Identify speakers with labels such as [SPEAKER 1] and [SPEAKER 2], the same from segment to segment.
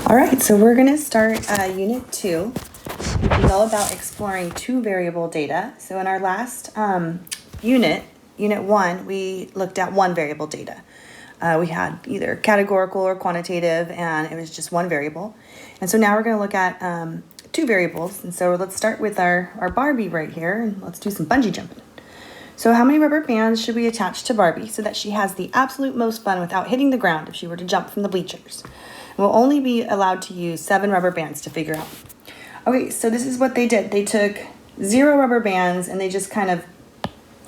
[SPEAKER 1] All right, so we're going to start Unit 2, which is all about exploring two-variable data. So in our last Unit 1, we looked at one-variable data. We had either categorical or quantitative, and it was just one variable. And so now we're going to look at two variables. And so let's start with our Barbie right here, and let's do some bungee jumping. So how many rubber bands should we attach to Barbie so that she has the absolute most fun without hitting the ground if she were to jump from the bleachers? We'll only be allowed to use 7 rubber bands to figure out. Okay, so this is what they did. They took 0 rubber bands and they just kind of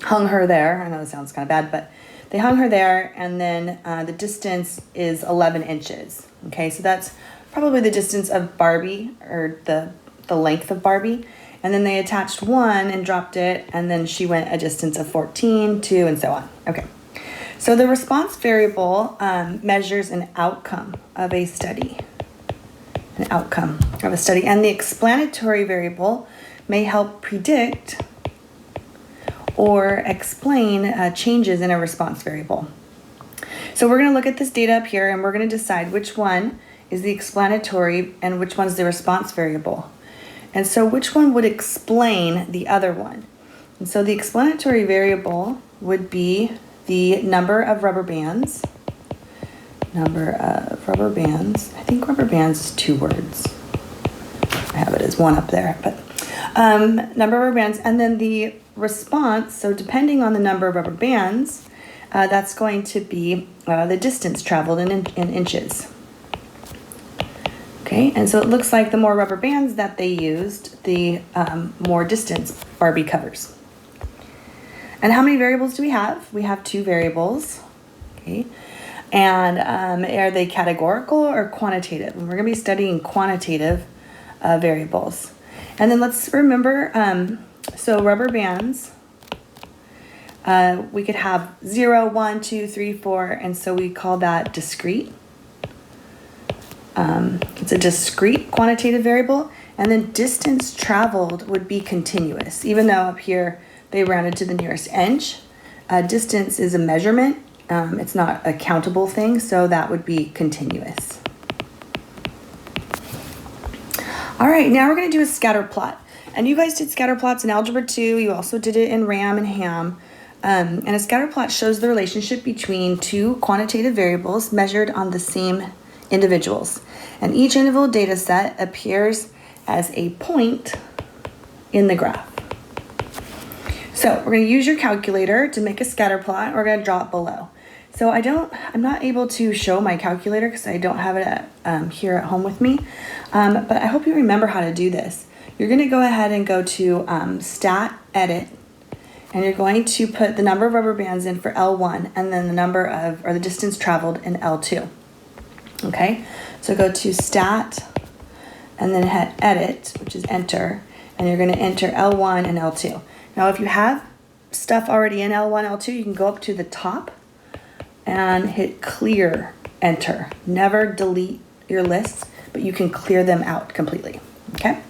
[SPEAKER 1] hung her there. I know this sounds kind of bad, but they hung her there, and then the distance is 11 inches. Okay, so that's probably the distance of Barbie, or the length of Barbie. And then they attached 1 and dropped it, and then she went a distance of 14, 2, and so on. Okay. So the response variable measures an outcome of a study. And the explanatory variable may help predict or explain changes in a response variable. So we're going to look at this data up here, and we're going to decide which one is the explanatory and which one's the response variable. And so which one would explain the other one? And so the explanatory variable would be the number of rubber bands. I think rubber bands is 2 words. I have it as 1 up there, but number of rubber bands. And then the response, so depending on the number of rubber bands, that's going to be the distance traveled in inches. Okay, and so it looks like the more rubber bands that they used, the more distance Barbie covers. And how many variables do we have? We have 2 variables. Okay, and are they categorical or quantitative? And we're going to be studying quantitative variables. And then let's remember, so rubber bands, we could have 0, 1, 2, 3, 4, and so we call that discrete. It's a discrete quantitative variable, and then distance traveled would be continuous. Even though up here they rounded to the nearest inch, distance is a measurement. It's not a countable thing, so that would be continuous. All right, now we're going to do a scatter plot. And you guys did scatter plots in Algebra 2. You also did it in RAM and HAM. And a scatter plot shows the relationship between 2 quantitative variables measured on the same individuals. And each individual data set appears as a point in the graph. So we're going to use your calculator to make a scatter plot. We're going to draw it below. So I'm not able to show my calculator because I don't have it here at home with me. But I hope you remember how to do this. You're going to go ahead and go to Stat Edit, and you're going to put the number of rubber bands in for L1 and then the number of, or the distance traveled in L2. Okay, so go to Stat and then hit Edit, which is Enter, and you're going to enter L1 and L2. Now, if you have stuff already in L1, L2, you can go up to the top and hit Clear, Enter. Never delete your lists, but you can clear them out completely. Okay?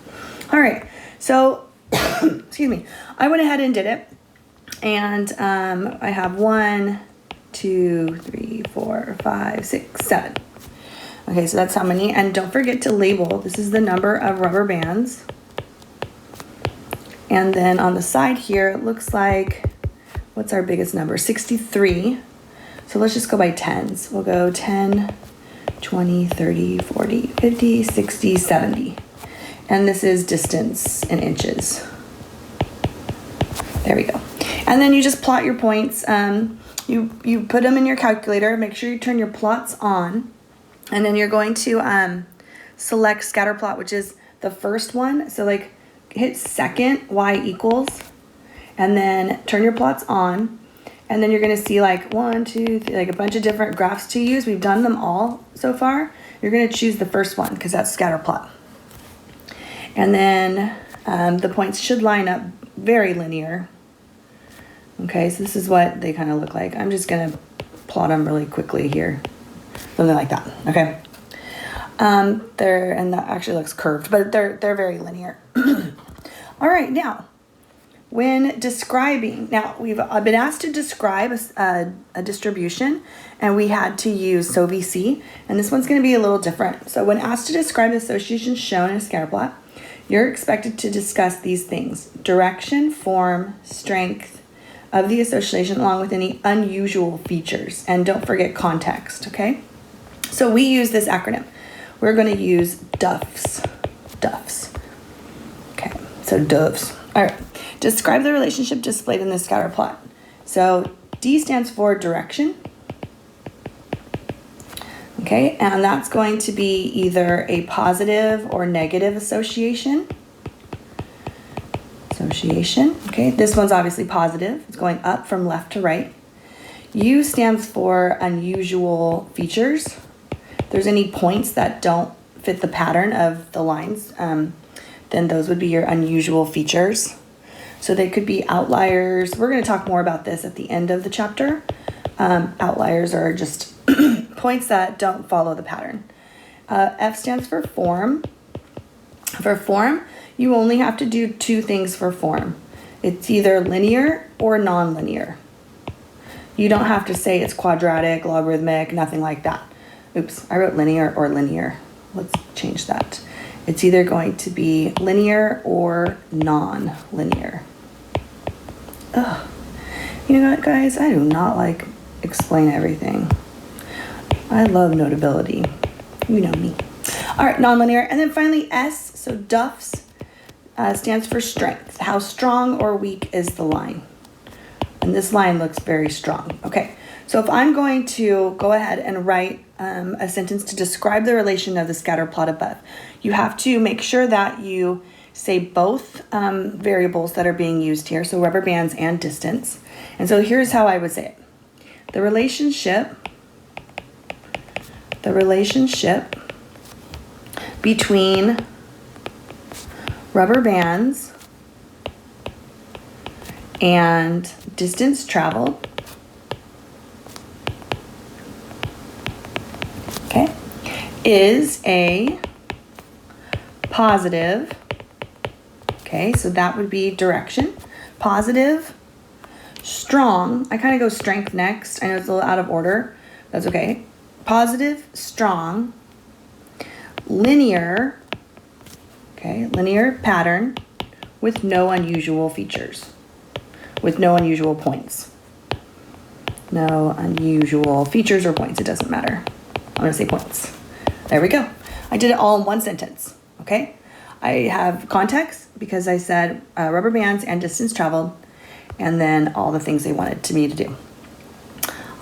[SPEAKER 1] All right, so, excuse me, I went ahead and did it, and I have 1, 2, 3, 4, 5, 6, 7. Okay, so that's how many. And don't forget to label. This is the number of rubber bands. And then on the side here, it looks like, what's our biggest number? 63. So let's just go by tens. We'll go 10, 20, 30, 40, 50, 60, 70. And this is distance in inches. There we go. And then you just plot your points. You put them in your calculator. Make sure you turn your plots on. And then you're going to select scatter plot, which is the first one. So like hit second, y equals, and then turn your plots on. And then you're going to see like 1, 2, 3, like a bunch of different graphs to use. We've done them all so far. You're going to choose the first one because that's scatter plot. And then the points should line up very linear. Okay, so this is what they kind of look like. I'm just going to plot them really quickly here. Something like that, okay? And that actually looks curved, but they're very linear. All right, now, When describing, now we've been asked to describe a distribution, and we had to use SOVC, and this one's going to be a little different. So when asked to describe the associations shown in a scatter plot, you're expected to discuss these things: direction, form, strength of the association, along with any unusual features. And don't forget context, okay? So we use this acronym. We're going to use DUFS. DUFS. Okay, so DUFS. All right. Describe the relationship displayed in the scatter plot. So D stands for direction. Okay, and that's going to be either a positive or negative association. Okay, this one's obviously positive. It's going up from left to right. U stands for unusual features. If there's any points that don't fit the pattern of the lines, then those would be your unusual features. So they could be outliers. We're going to talk more about this at the end of the chapter. Outliers are just points that don't follow the pattern. F stands for form. For form, you only have to do two things for form. It's either linear or nonlinear. You don't have to say it's quadratic, logarithmic, nothing like that. Oops, I wrote linear or linear. Let's change that. It's either going to be linear or non-linear. Ugh. You know what, guys? I do not like explain everything. I love notability. You know me. All right, nonlinear. And then finally S, so DUFS, stands for strength. How strong or weak is the line? And this line looks very strong. Okay, so if I'm going to go ahead and write a sentence to describe the relation of the scatter plot above, you have to make sure that you say both variables that are being used here, so rubber bands and distance. And so here's how I would say it. The relationship between rubber bands and distance traveled, okay, is a positive. Okay, so that would be direction. Positive, strong. I kind of go strength next. I know it's a little out of order. That's okay. Positive, strong, linear, okay, linear pattern with no unusual features, with no unusual points. No unusual features or points, it doesn't matter. I'm gonna say points. There we go. I did it all in one sentence, okay? I have context because I said rubber bands and distance traveled, and then all the things they wanted me to do.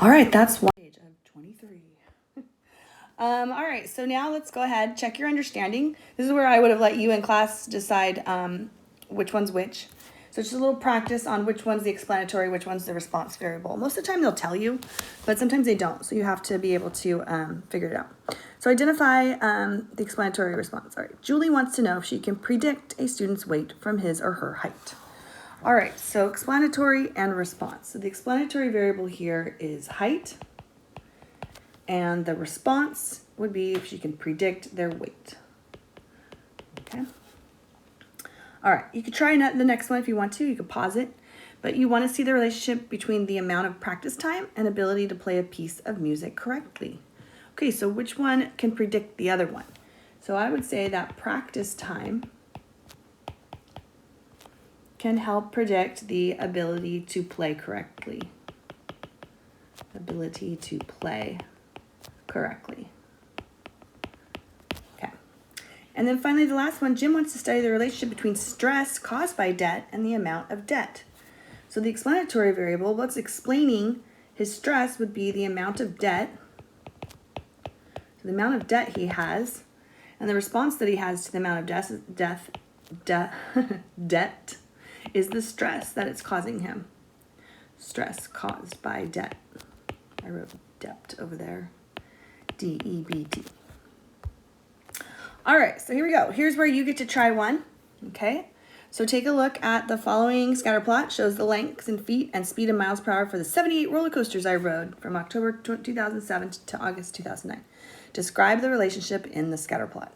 [SPEAKER 1] All right, that's one page of 23. All right, so now let's go ahead, check your understanding. This is where I would have let you in class decide which one's which. So just a little practice on which one's the explanatory, which one's the response variable. Most of the time they'll tell you, but sometimes they don't. So you have to be able to figure it out. So identify the explanatory response. All right, Julie wants to know if she can predict a student's weight from his or her height. All right, so explanatory and response. So the explanatory variable here is height, and the response would be if she can predict their weight. Okay. All right, you could try the next one if you want to. You could pause it, but you want to see the relationship between the amount of practice time and ability to play a piece of music correctly. Okay, so which one can predict the other one? So I would say that practice time can help predict the ability to play correctly. Ability to play correctly. Okay. And then finally, the last one, Jim wants to study the relationship between stress caused by debt and the amount of debt. So the explanatory variable, what's explaining his stress would be the amount of debt, so the amount of debt he has, and the response that he has to the amount of debt is the stress that it's causing him. Stress caused by debt. I wrote debt over there. D-E-B-T. All right, so here we go. Here's where you get to try one, okay? So take a look at the following scatter plot. Shows the lengths in feet and speed in miles per hour for the 78 roller coasters I rode from October 2007 to August 2009. Describe the relationship in the scatter plot.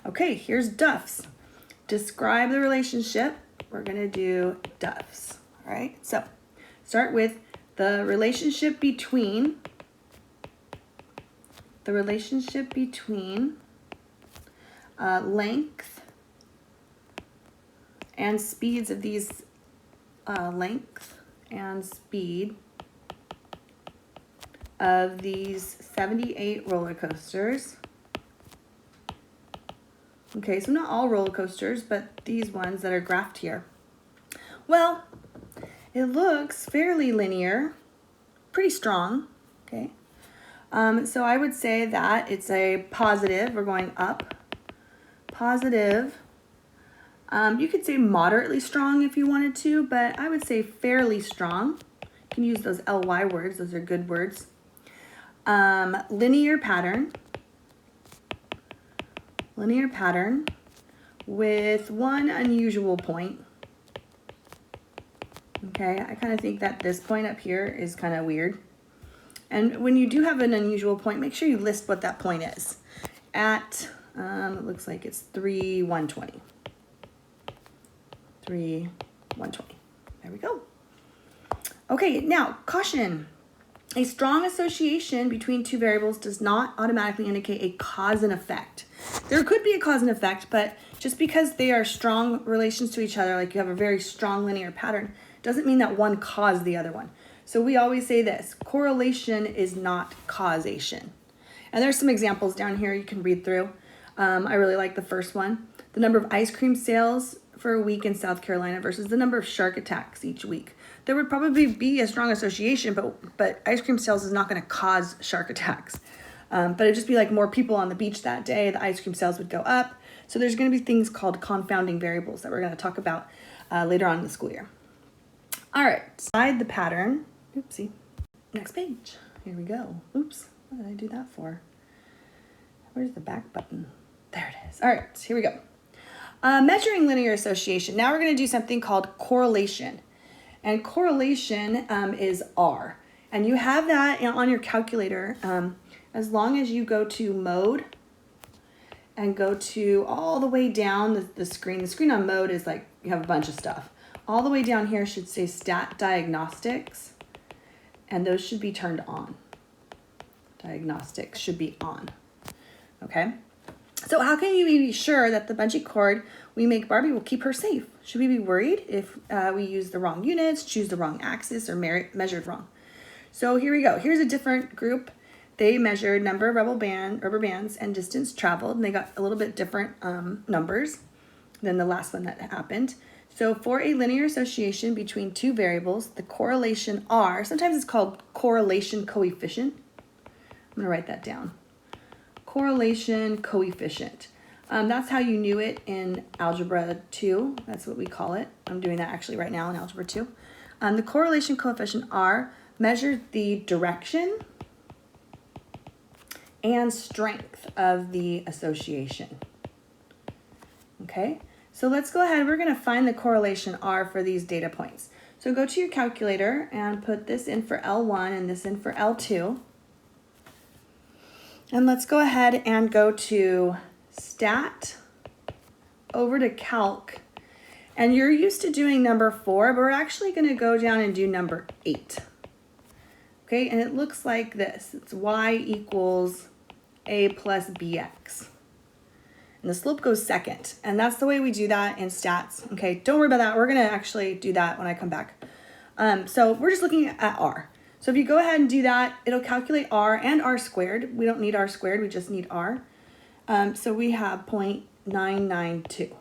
[SPEAKER 1] Okay, here's Duff's. Describe the relationship we're gonna do doves. All right, so start with the relationship between length and speeds of these length and speed of these 78 roller coasters. Okay, so not all roller coasters, but these ones that are graphed here. Well, it looks fairly linear, pretty strong, okay? So I would say that it's a positive. We're going up, positive. You could say moderately strong if you wanted to, but I would say fairly strong. You can use those LY words. Those are good words. Linear pattern with one unusual point. Okay, I kind of think that this point up here is kind of weird. And when you do have an unusual point, make sure you list what that point is. At, it looks like it's 3,120. 3,120. There we go. Okay, now, caution. A strong association between two variables does not automatically indicate a cause and effect. There could be a cause and effect, but just because they are strong relations to each other, like you have a very strong linear pattern, doesn't mean that one caused the other one. So we always say this, correlation is not causation. And there's some examples down here you can read through. I really like the first one. The number of ice cream sales for a week in South Carolina versus the number of shark attacks each week. There would probably be a strong association, but ice cream sales is not going to cause shark attacks. But it'd just be like more people on the beach that day, the ice cream sales would go up. So there's going to be things called confounding variables that we're going to talk about later on in the school year. All right, slide the pattern. Oopsie. Next page. Here we go. Oops, what did I do that for? Where's the back button? There it is. All right, here we go. Measuring linear association. Now we're going to do something called correlation. And correlation is R. And you have that on your calculator as long as you go to mode and go to all the way down the screen. The screen on mode is like you have a bunch of stuff. All the way down here should say stat diagnostics, and those should be turned on. Diagnostics should be on. Okay? So how can you be sure that the bungee cord we make Barbie will keep her safe? Should we be worried if we use the wrong units, choose the wrong axis, or measured wrong? So here we go. Here's a different group. They measured number of rubber bands and distance traveled, and they got a little bit different numbers than the last one that happened. So for a linear association between two variables, the correlation R, sometimes it's called correlation coefficient. I'm going to write that down. Correlation coefficient. That's how you knew it in Algebra 2. That's what we call it. I'm doing that actually right now in Algebra 2. The correlation coefficient R measured the direction and strength of the association. Okay, so let's go ahead. We're going to find the correlation R for these data points. So go to your calculator and put this in for L1 and this in for L2. And let's go ahead and go to Stat, over to Calc. And you're used to doing number 4, but we're actually going to go down and do number 8. Okay, and it looks like this. It's y equals a plus bx. And the slope goes second. And that's the way we do that in stats. Okay, don't worry about that. We're going to actually do that when I come back. So we're just looking at R. So if you go ahead and do that, it'll calculate R and R squared. We don't need R squared, we just need R. So we have 0.992.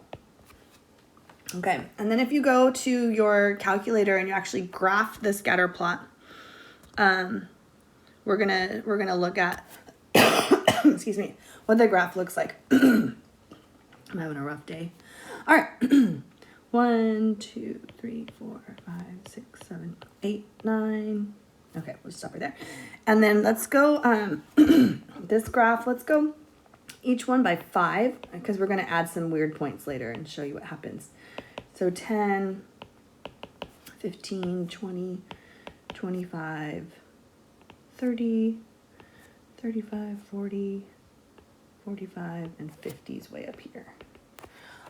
[SPEAKER 1] Okay, and then if you go to your calculator and you actually graph the scatter plot, we're gonna look at excuse me, what the graph looks like. I'm having a rough day. All right. 1, 2, 3, 4, 5, 6, 7, 8, 9. Okay, we'll stop right there. And then let's go, this graph, let's go each one by 5, because we're going to add some weird points later and show you what happens. So 10, 15, 20, 25, 30, 35, 40, 45, and 50 is way up here.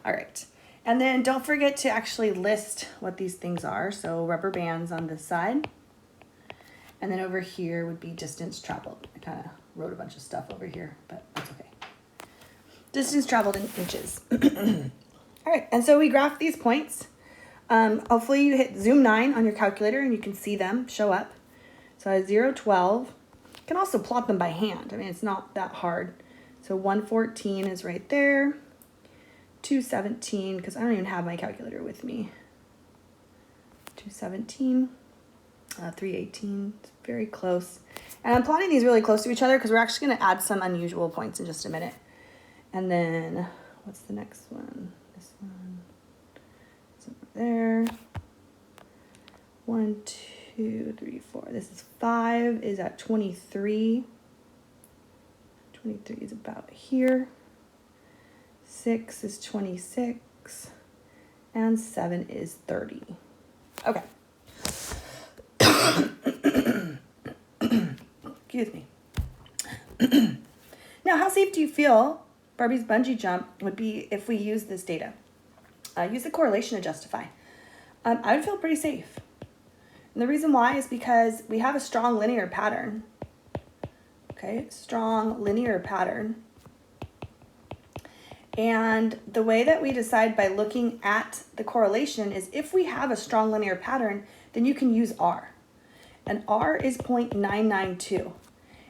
[SPEAKER 1] All right. And then don't forget to actually list what these things are. So rubber bands on this side. And then over here would be distance traveled. I kind of wrote a bunch of stuff over here, but that's okay. Distance traveled in inches. All right, and so we graph these points. Hopefully you hit zoom 9 on your calculator and you can see them show up. So I have 0, 12. You can also plot them by hand. I mean, it's not that hard. So 114 is right there. 217, because I don't even have my calculator with me. 217, 318, it's very close. And I'm plotting these really close to each other because we're actually going to add some unusual points in just a minute. And then, what's the next one? This one. It's over there. 1, 2, 3, 4. This is 5 is at 23. 23 is about here. 6 is 26. And 7 is 30. Okay. Excuse me. Now, how safe do you feel Barbie's bungee jump would be if we use this data? Use the correlation to justify. I would feel pretty safe. And the reason why is because we have a strong linear pattern. Okay, strong linear pattern. And the way that we decide by looking at the correlation is if we have a strong linear pattern, then you can use R. And R is 0.992.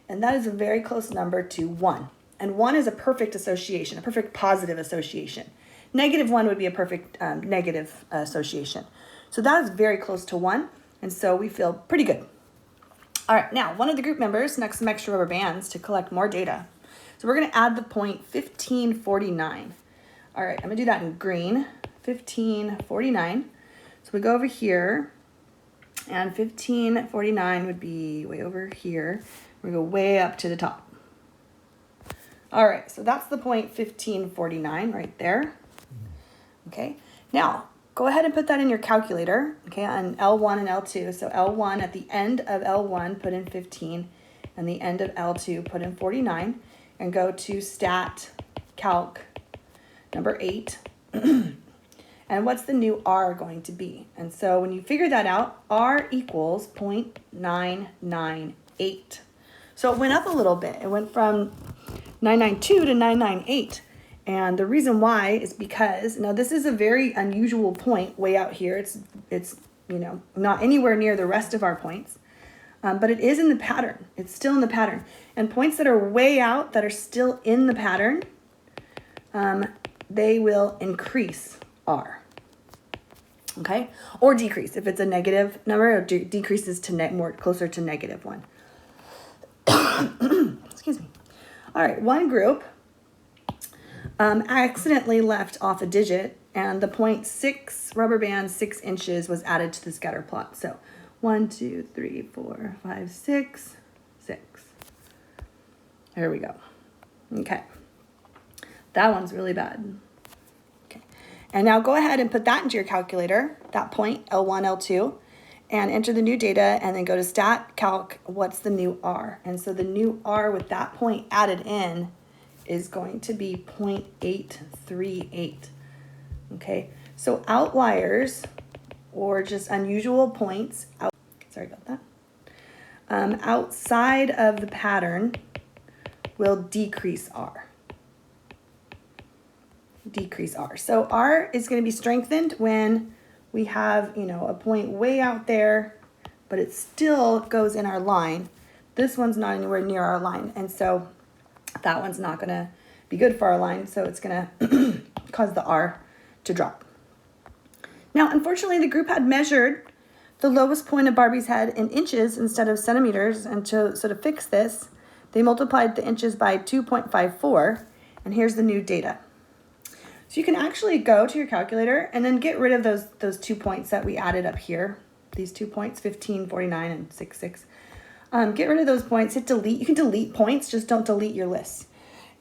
[SPEAKER 1] And that is a very close number to 1. And 1 is a perfect association, a perfect positive association. -1 would be a perfect negative association. So that is very close to 1. And so we feel pretty good. All right, now one of the group members next some extra rubber bands to collect more data. So we're going to add the point 1549. All right, I'm going to do that in green, 1549. So we go over here, and 1549 would be way over here. We go way up to the top. All right, so that's the point 1549 right there. Okay, now go ahead and put that in your calculator, okay, on L1 and L2. So L1, at the end of L1, put in 15, and the end of L2, put in 49, and go to stat calc number 8. And what's the new R going to be? And so when you figure that out, R equals 0.998. So it went up a little bit. It went from 992 to 998. And the reason why is because, now this is a very unusual point way out here. It's you know, not anywhere near the rest of our points. But it is in the pattern. It's still in the pattern. And points that are way out that are still in the pattern, they will increase R. Okay? Or decrease. If it's a negative number, it decreases to more closer to -1. Excuse me. All right, one group accidentally left off a digit, and the 0.6 rubber band 6 inches was added to the scatter plot. So 1, 2, 3, 4, 5, 6, 6. There we go. Okay. That one's really bad. Okay. And now go ahead and put that into your calculator, that point, L1, L2, and enter the new data, and then go to stat calc, what's the new R? And so the new R with that point added in is going to be 0.838. Okay, so outliers, or just unusual points, sorry about that, outside of the pattern will decrease R. Decrease R. So R is going to be strengthened when we have, you know, a point way out there, but it still goes in our line. This one's not anywhere near our line, and so that one's not going to be good for our line, so it's going to cause the R to drop. Now, unfortunately, the group had measured the lowest point of Barbie's head in inches instead of centimeters, and to sort of fix this, they multiplied the inches by 2.54, and here's the new data. So you can actually go to your calculator and then get rid of those 2 points that we added up here, these 2 points, 1549 and 66. Get rid of those points, hit delete. You can delete points, just don't delete your list.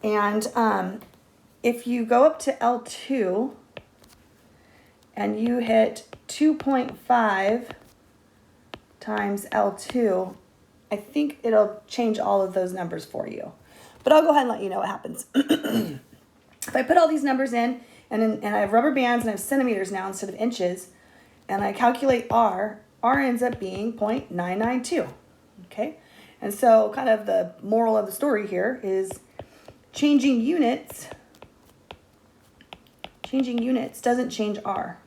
[SPEAKER 1] And if you go up to L2 and you hit 2.5 times L2, I think it'll change all of those numbers for you. But I'll go ahead and let you know what happens. If I put all these numbers in, and I have rubber bands and I have centimeters now instead of inches, and I calculate R ends up being 0.992, okay? And so kind of the moral of the story here is changing units doesn't change R.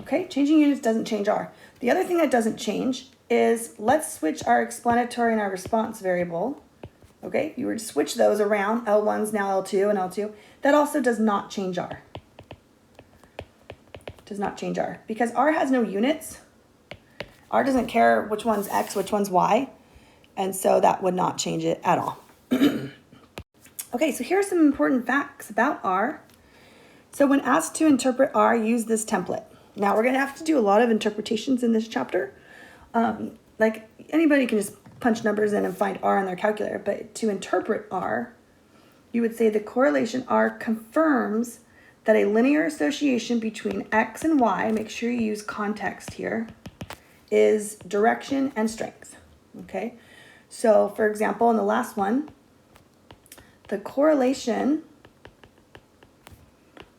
[SPEAKER 1] Okay, changing units doesn't change R. The other thing that doesn't change is, let's switch our explanatory and our response variable. Okay, you were to switch those around, L1's now L2 and L2. That also does not change R. Does not change R. Because R has no units. R doesn't care which one's X, which one's Y. And so that would not change it at all. Okay, so here are some important facts about R. So when asked to interpret R, use this template. Now we're going to have to do a lot of interpretations in this chapter. Like anybody can just punch numbers in and find R on their calculator, but to interpret R, you would say the correlation R confirms that a linear association between X and Y, make sure you use context here, is direction and strength, okay? So for example, in the last one, the correlation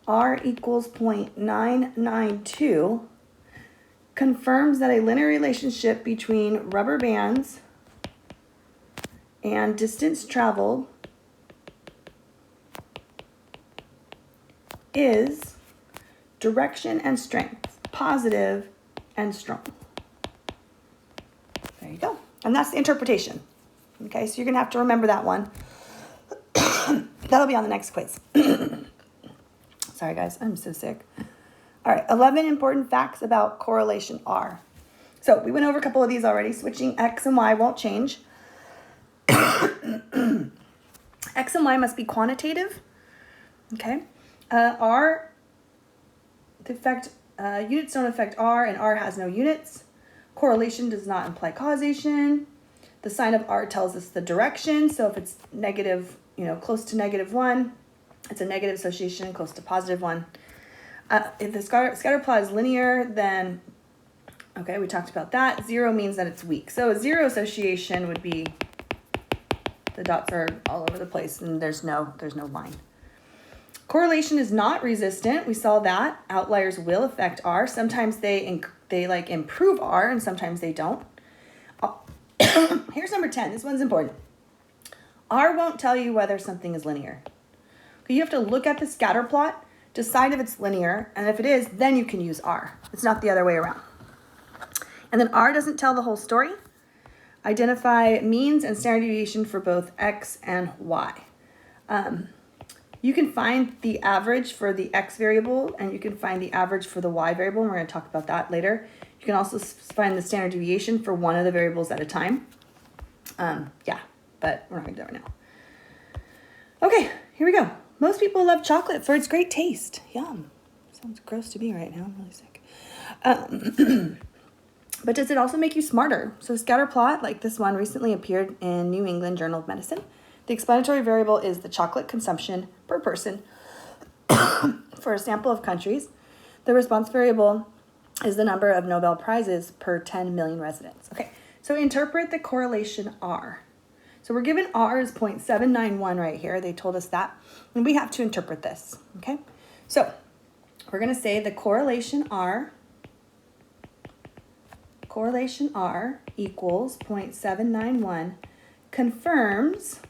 [SPEAKER 1] R equals 0.992 confirms that a linear relationship between rubber bands and distance traveled is direction and strength, positive and strong. There you go. And that's the interpretation. Okay, so you're going to have to remember that one. That'll be on the next quiz. Sorry, guys, I'm so sick. All right, 11 important facts about correlation R. So we went over a couple of these already. Switching X and Y won't change. X and Y must be quantitative. Okay. R, units don't affect R, and R has no units. Correlation does not imply causation. The sign of R tells us the direction. So if it's negative, close to -1, it's a negative association, close to +1. If the scatter plot is linear, then, okay, we talked about that. 0 means that it's weak. So a 0 association would be the dots are all over the place and there's no line. Correlation is not resistant. We saw that. Outliers will affect R. Sometimes they like improve R and sometimes they don't. Here's number 10. This one's important. R won't tell you whether something is linear. You have to look at the scatter plot, decide if it's linear, and if it is, then you can use R. It's not the other way around. And then R doesn't tell the whole story. Identify means and standard deviation for both X and Y. You can find the average for the X variable, and you can find the average for the Y variable, and we're going to talk about that later. You can also find the standard deviation for one of the variables at a time. Yeah, but we're not going to do that right now. Okay, here we go. Most people love chocolate for its great taste. Yum. Sounds gross to me right now. I'm really sick. But does it also make you smarter? So scatter plot, like this one, recently appeared in New England Journal of Medicine. The explanatory variable is the chocolate consumption per person for a sample of countries. The response variable is the number of Nobel Prizes per 10 million residents. Okay, so interpret the correlation R. So we're given R is 0.791 right here. They told us that. And we have to interpret this, okay? So we're going to say the correlation R equals 0.791 confirms,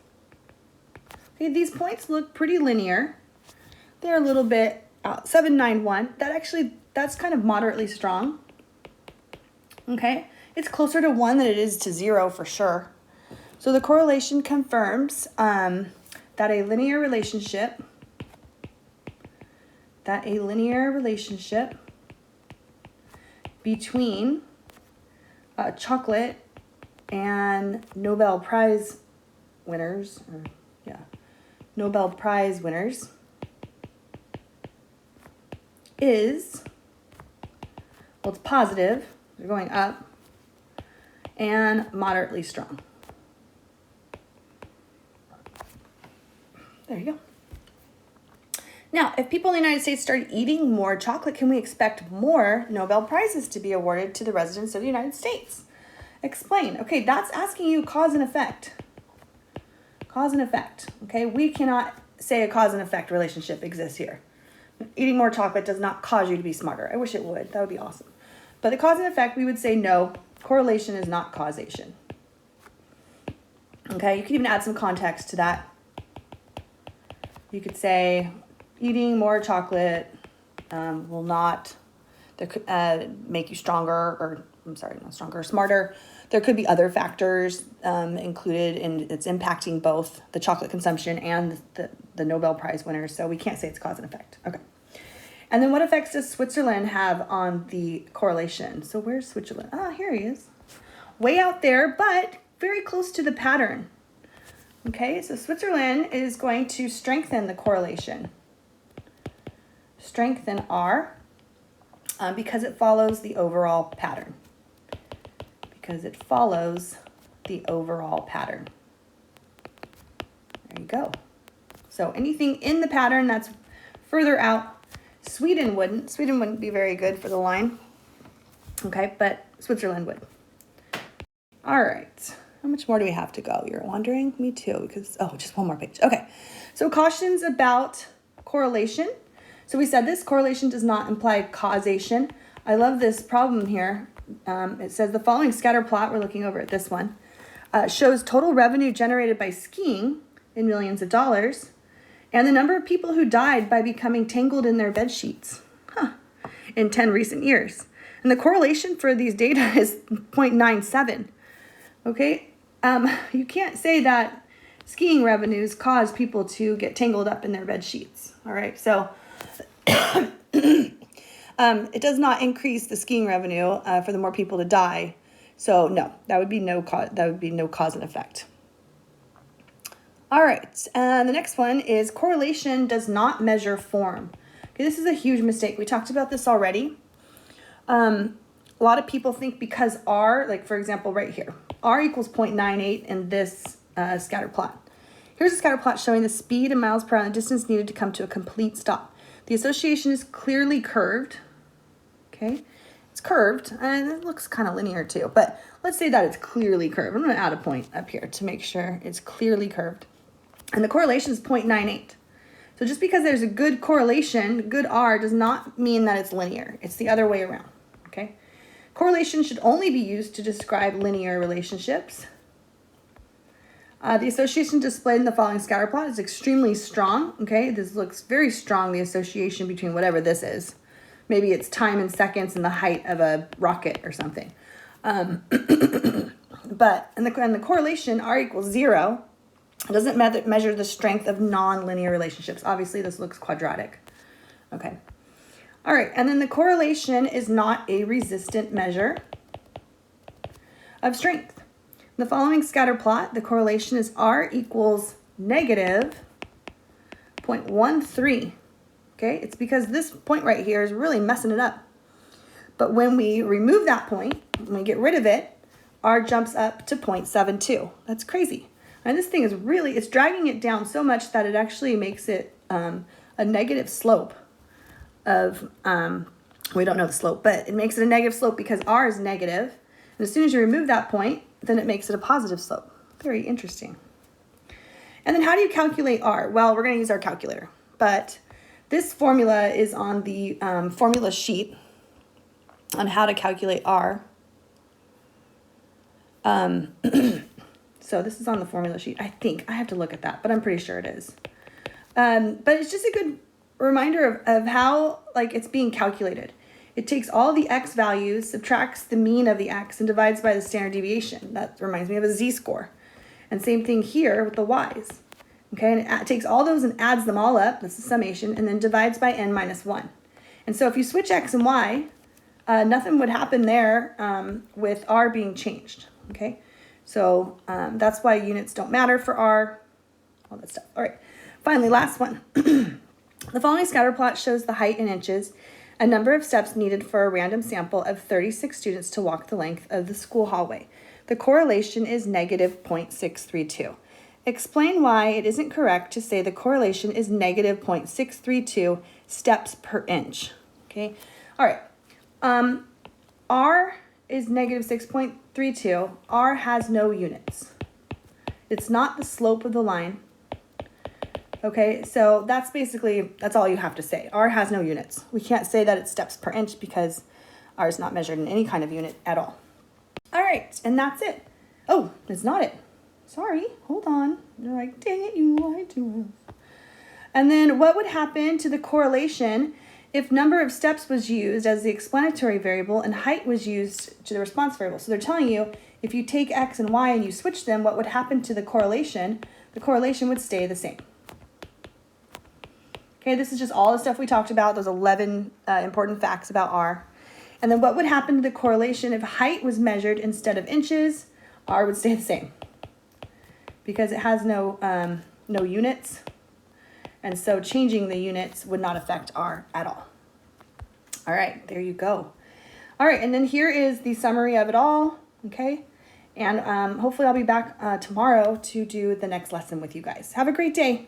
[SPEAKER 1] okay, these points look pretty linear. They're a little bit, 791, that's kind of moderately strong, okay? It's closer to 1 than it is to 0 for sure. So the correlation confirms that a linear relationship between chocolate and Nobel Prize winners, is, well, it's positive, they're going up, and moderately strong. There you go. Now, if people in the United States started eating more chocolate, can we expect more Nobel Prizes to be awarded to the residents of the United States? Explain. Okay, that's asking you cause and effect. Cause and effect, okay? We cannot say a cause and effect relationship exists here. Eating more chocolate does not cause you to be smarter. I wish it would. That would be awesome. But the cause and effect, we would say no. Correlation is not causation. Okay, you can even add some context to that. You could say eating more chocolate will not make you stronger, or I'm sorry, not stronger, smarter. There could be other factors included, and it's impacting both the chocolate consumption and the Nobel Prize winners. So we can't say it's cause and effect. Okay. And then what effects does Switzerland have on the correlation? So where's Switzerland? Ah, here he is. Way out there, but very close to the pattern. Okay, so Switzerland is going to strengthen the correlation. Strengthen R because it follows the overall pattern. Because it follows the overall pattern. There you go. So anything in the pattern that's further out, Sweden wouldn't be very good for the line. Okay, but Switzerland would. All right. How much more do we have to go? You're wondering? Me too, because, oh, just one more page. Okay. So cautions about correlation. So we said this correlation does not imply causation. I love this problem here. It says the following scatter plot, we're looking over at this one, shows total revenue generated by skiing in millions of dollars and the number of people who died by becoming tangled in their bed sheets in 10 recent years. And the correlation for these data is 0.97. Okay, you can't say that skiing revenues cause people to get tangled up in their bed sheets. All right, so it does not increase the skiing revenue for the more people to die. So no, that would be no cause and effect. All right, and the next one is correlation does not measure form. Okay, this is a huge mistake. We talked about this already. A lot of people think because R, like for example right here, R equals 0.98 in this scatter plot. Here's a scatter plot showing the speed in miles per hour and the distance needed to come to a complete stop. The association is clearly curved. Okay, it's curved and it looks kind of linear too, but let's say that it's clearly curved. I'm going to add a point up here to make sure it's clearly curved. And the correlation is 0.98. So just because there's a good correlation, good R, does not mean that it's linear. It's the other way around. Okay, correlation should only be used to describe linear relationships. The association displayed in the following scatter plot is extremely strong. Okay, this looks very strong, the association between whatever this is. Maybe it's time in seconds and the height of a rocket or something. But in the correlation, R equals 0, it doesn't measure the strength of non-linear relationships. Obviously, this looks quadratic. Okay. All right, and then the correlation is not a resistant measure of strength. In the following scatter plot, the correlation is R equals negative 0.13. Okay, it's because this point right here is really messing it up. But when we remove that point, when we get rid of it, R jumps up to 0.72. That's crazy. And this thing is really, it's dragging it down so much that it actually makes it a negative slope of, we don't know the slope, but it makes it a negative slope because R is negative. And as soon as you remove that point, then it makes it a positive slope. Very interesting. And then how do you calculate R? Well, we're going to use our calculator, but this formula is on the formula sheet on how to calculate R. So this is on the formula sheet. I think I have to look at that, but I'm pretty sure it is. But it's just a good reminder of how it's being calculated. It takes all the x values, subtracts the mean of the x, and divides by the standard deviation. That reminds me of a z-score. And same thing here with the y's. Okay, and it takes all those and adds them all up, that's the summation, and then divides by n minus 1. And so if you switch x and y, nothing would happen there with r being changed. Okay, so that's why units don't matter for r, all that stuff. All right, finally, last one. The following scatter plot shows the height in inches, a number of steps needed for a random sample of 36 students to walk the length of the school hallway. The correlation is negative 0.632. Explain why it isn't correct to say the correlation is negative 0.632 steps per inch. Okay, all right. R is negative 6.32. R has no units. It's not the slope of the line. Okay, so that's all you have to say. R has no units. We can't say that it's steps per inch because R is not measured in any kind of unit at all. All right, and that's it. Oh, it's not it. Sorry, hold on. They're like, dang it, you lied to us. And then what would happen to the correlation if number of steps was used as the explanatory variable and height was used to the response variable? So they're telling you if you take X and Y and you switch them, what would happen to the correlation? The correlation would stay the same. Okay, this is just all the stuff we talked about, those 11 important facts about R. And then what would happen to the correlation if height was measured instead of inches? R would stay the same because it has no units. And so changing the units would not affect R at all. All right, there you go. All right, and then here is the summary of it all, okay? And hopefully I'll be back tomorrow to do the next lesson with you guys. Have a great day.